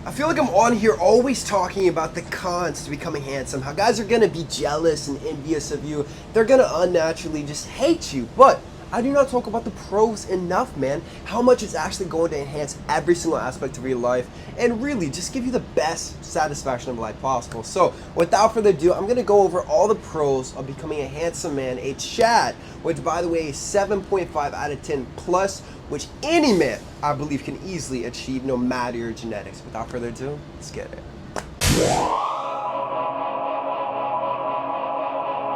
I feel like I'm on here always talking about the cons to becoming handsome, how guys are gonna be jealous and envious of you, they're gonna unnaturally just hate you, but I do not talk about the pros enough, man. How much it's actually going to enhance every single aspect of your life and really just give you the best satisfaction of life possible. So without further ado, I'm going to go over all the pros of becoming a handsome man, a Chad, which by the way is 7.5 out of 10 plus, which any man, I believe, can easily achieve no matter your genetics. Without further ado, let's get it.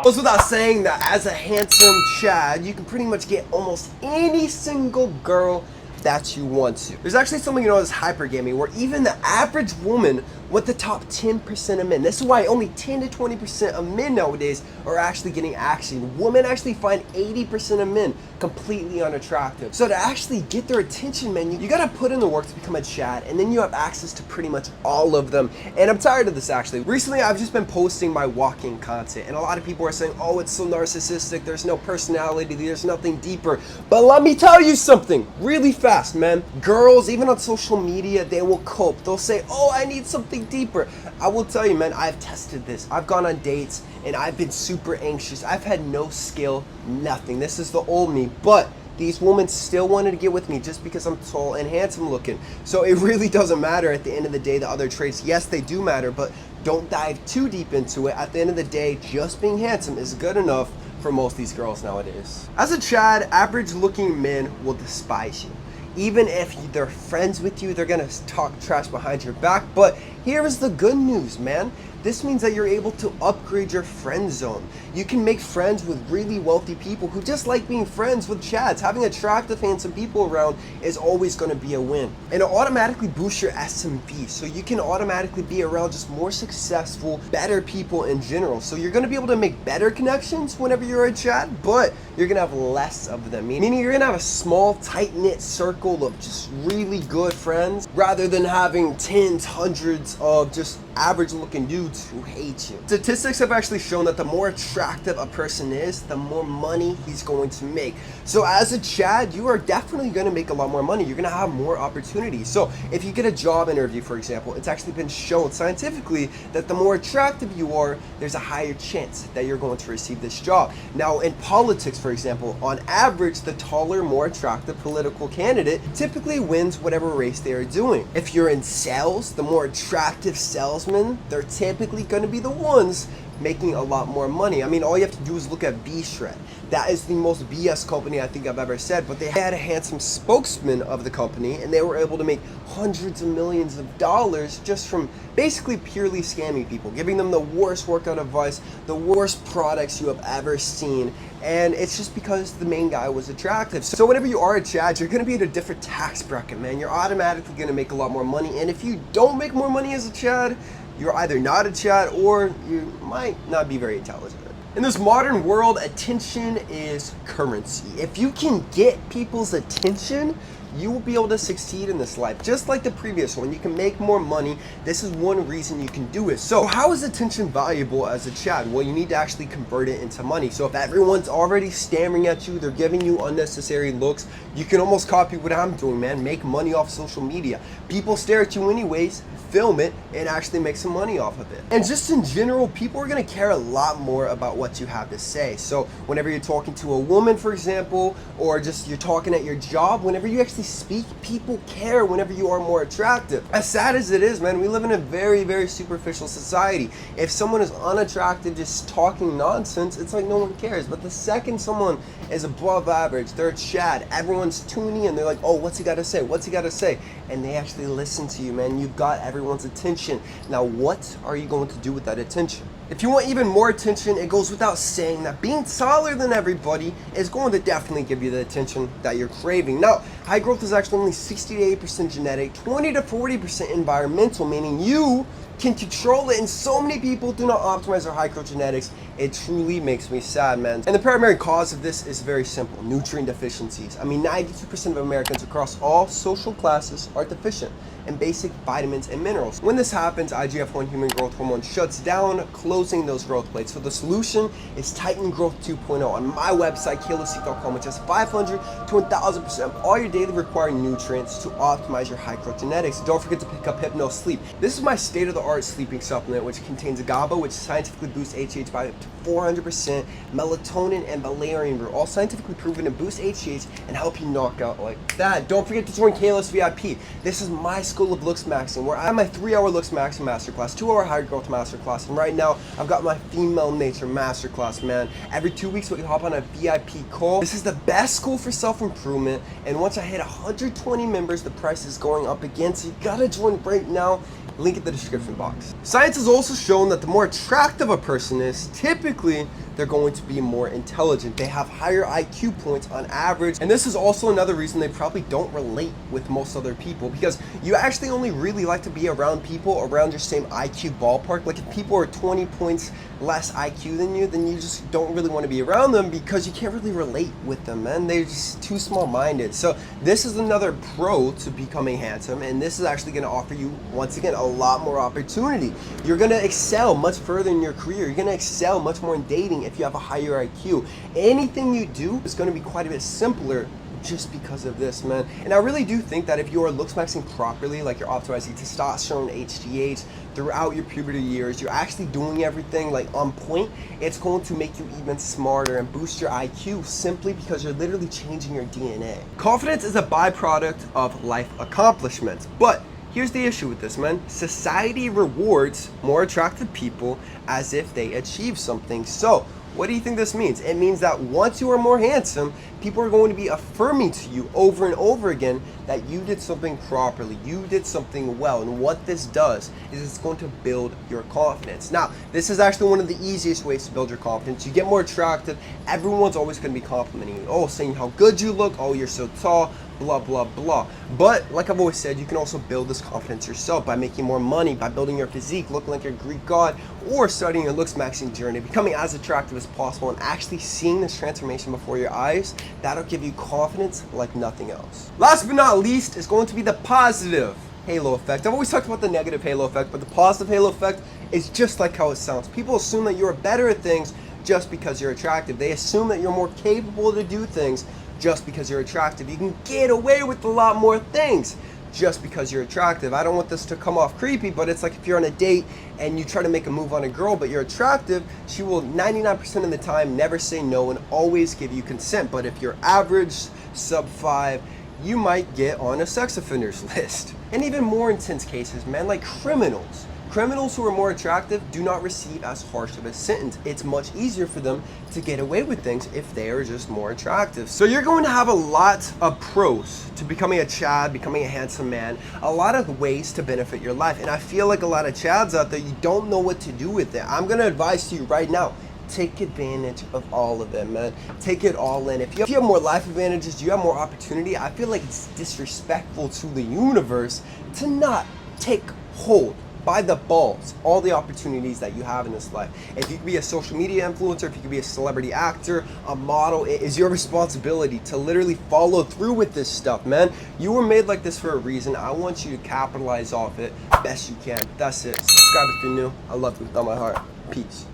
Goes without saying that as a handsome Chad, you can pretty much get almost any single girl that you want to. There's actually something known as hypergamy, where even the average woman with the top 10% of men. This is why only 10 to 20% of men nowadays are actually getting action. Women actually find 80% of men completely unattractive. So to actually get their attention, man, you gotta put in the work to become a Chad, and then you have access to pretty much all of them. And I'm tired of this actually. Recently, I've just been posting my walking content, and a lot of people are saying, oh, it's so narcissistic, there's no personality, there's nothing deeper. But let me tell you something really fast, man. Girls, even on social media, they will cope. They'll say, oh, I need something deeper. I will tell you, man, I've tested this. I've gone on dates and I've been super anxious. I've had no skill, nothing. This is the old me, but these women still wanted to get with me just because I'm tall and handsome looking. So it really doesn't matter at the end of the day, the other traits. Yes, they do matter, but don't dive too deep into it. At the end of the day, just being handsome is good enough for most of these girls nowadays. As a Chad, average looking men will despise you. Even if they're friends with you, they're gonna talk trash behind your back. But here is the good news, man. This means that you're able to upgrade your friend zone. You can make friends with really wealthy people who just like being friends with Chads. Having attractive, handsome people around is always going to be a win. And it automatically boosts your SMV, so you can automatically be around just more successful, better people in general. So you're going to be able to make better connections whenever you're a Chad, but you're going to have less of them. Meaning you're going to have a small, tight-knit circle of just really good friends, rather than having tens, hundreds of just average-looking dudes who hate you. Statistics have actually shown that the more attractive a person is, the more money he's going to make. So as a Chad, you are definitely going to make a lot more money. You're going to have more opportunities. So if you get a job interview, for example, it's actually been shown scientifically that the more attractive you are, there's a higher chance that you're going to receive this job. Now in politics, for example, on average, the taller, more attractive political candidate typically wins whatever race they are doing. If you're in sales, the more attractive salesman, they're typically going to be the ones making a lot more money. I mean, all you have to do is look at B-Shred. That is the most BS company I think I've ever said, but they had a handsome spokesman of the company, and they were able to make hundreds of millions of dollars just from basically purely scamming people, giving them the worst workout advice, the worst products you have ever seen, and it's just because the main guy was attractive. So whenever you are a Chad, you're going to be at a different tax bracket, man. You're automatically going to make a lot more money, and if you don't make more money as a Chad, you're either not a Chad or you might not be very intelligent. In this modern world, attention is currency. If you can get people's attention, you will be able to succeed in this life. Just like the previous one, you can make more money. This is one reason you can do it. So how is attention valuable as a Chad? Well, you need to actually convert it into money. So if everyone's already staring at you, they're giving you unnecessary looks, you can almost copy what I'm doing, man. Make money off social media. People stare at you anyways, film it, and actually make some money off of it. And just in general, people are gonna care a lot more about what you have to say. So whenever you're talking to a woman, for example, or just you're talking at your job, whenever you actually speak, people care whenever you are more attractive. As sad as it is, man, we live in a very, very superficial society. If someone is unattractive, just talking nonsense, it's like no one cares. But the second someone is above average, they're a Chad, everyone's tuning in, they're like, oh, what's he gotta say? What's he gotta say? And they actually listen to you, man. You've got everyone's attention. Now, what are you going to do with that attention? If you want even more attention, it goes without saying that being taller than everybody is going to definitely give you the attention that you're craving. Now, high growth is actually only 60 to 80% genetic, 20 to 40% environmental, meaning you can control it, and so many people do not optimize their high growth genetics. It truly makes me sad, man. And the primary cause of this is very simple: nutrient deficiencies. I mean, 92% of Americans across all social classes are deficient in basic vitamins and minerals. When this happens, IGF-1 human growth hormone shuts down, closing those growth plates. So the solution is Titan Growth 2.0 on my website, kalosique.com, which has 500 to 1000% of all your daily required nutrients to optimize your high growth genetics. Don't forget to pick up Hypno Sleep. This is my state-of-the-art sleeping supplement, which contains GABA, which scientifically boosts HGH by up to 400%, melatonin and valerian root, all scientifically proven to boost HGH and help you knock out like that. Don't forget to join Kalos VIP. This is my school of looks maxing, where I have my 3-hour looks maxing masterclass, 2-hour high growth masterclass, and right now I've got my female nature masterclass, man. Every 2 weeks we hop on a VIP call. This is the best school for self-improvement, and once I hit 120 members, the price is going up again, so you gotta join right now. Link in the description box. Science has also shown that the more attractive a person is, typically they're going to be more intelligent. They have higher IQ points on average. And this is also another reason they probably don't relate with most other people, because you actually only really like to be around people around your same IQ ballpark. Like if people are 20 points less IQ than you, then you just don't really want to be around them because you can't really relate with them, man. They're just too small-minded. So this is another pro to becoming handsome, and this is actually going to offer you, once again, a lot more opportunity. You're going to excel much further in your career. You're going to excel much more in dating if you have a higher IQ. Anything you do is going to be quite a bit simpler just because of this, man. And I really do think that if you're looks maxing properly, like you're optimizing testosterone, HGH throughout your puberty years, you're actually doing everything like on point, it's going to make you even smarter and boost your IQ simply because you're literally changing your DNA. Confidence is a byproduct of life accomplishments, but here's the issue with this, man. Society rewards more attractive people as if they achieve something. So what do you think this means? It means that once you are more handsome, people are going to be affirming to you over and over again that you did something properly, you did something well. And what this does is it's going to build your confidence. Now, this is actually one of the easiest ways to build your confidence. You get more attractive, everyone's always going to be complimenting you. Oh, saying how good you look, oh, you're so tall, blah, blah, blah. But like I've always said, you can also build this confidence yourself by making more money, by building your physique, looking like a Greek god, or starting your looks maxing journey, becoming as attractive as possible, and actually seeing this transformation before your eyes. That'll give you confidence like nothing else. Last but not least is going to be the positive halo effect. I've always talked about the negative halo effect, but the positive halo effect is just like how it sounds. People assume that you're better at things just because you're attractive. They assume that you're more capable to do things just because you're attractive. You can get away with a lot more things just because you're attractive. I don't want this to come off creepy, but it's like if you're on a date and you try to make a move on a girl but you're attractive, she will 99% of the time never say no and always give you consent. But if you're average, sub 5, you might get on a sex offenders list. And even more intense cases, man, like criminals. Criminals who are more attractive do not receive as harsh of a sentence. It's much easier for them to get away with things if they are just more attractive. So you're going to have a lot of pros to becoming a Chad, becoming a handsome man, a lot of ways to benefit your life. And I feel like a lot of Chads out there, you don't know what to do with it. I'm gonna advise to you right now, take advantage of all of them, man. Take it all in. If you have more life advantages, you have more opportunity, I feel like it's disrespectful to the universe to not take hold by the balls all the opportunities that you have in this life. If you could be a social media influencer, if you could be a celebrity actor, a model, it is your responsibility to literally follow through with this stuff, man. You were made like this for a reason. I want you to capitalize off it best you can. That's it. Subscribe if you're new. I love you with all my heart. Peace.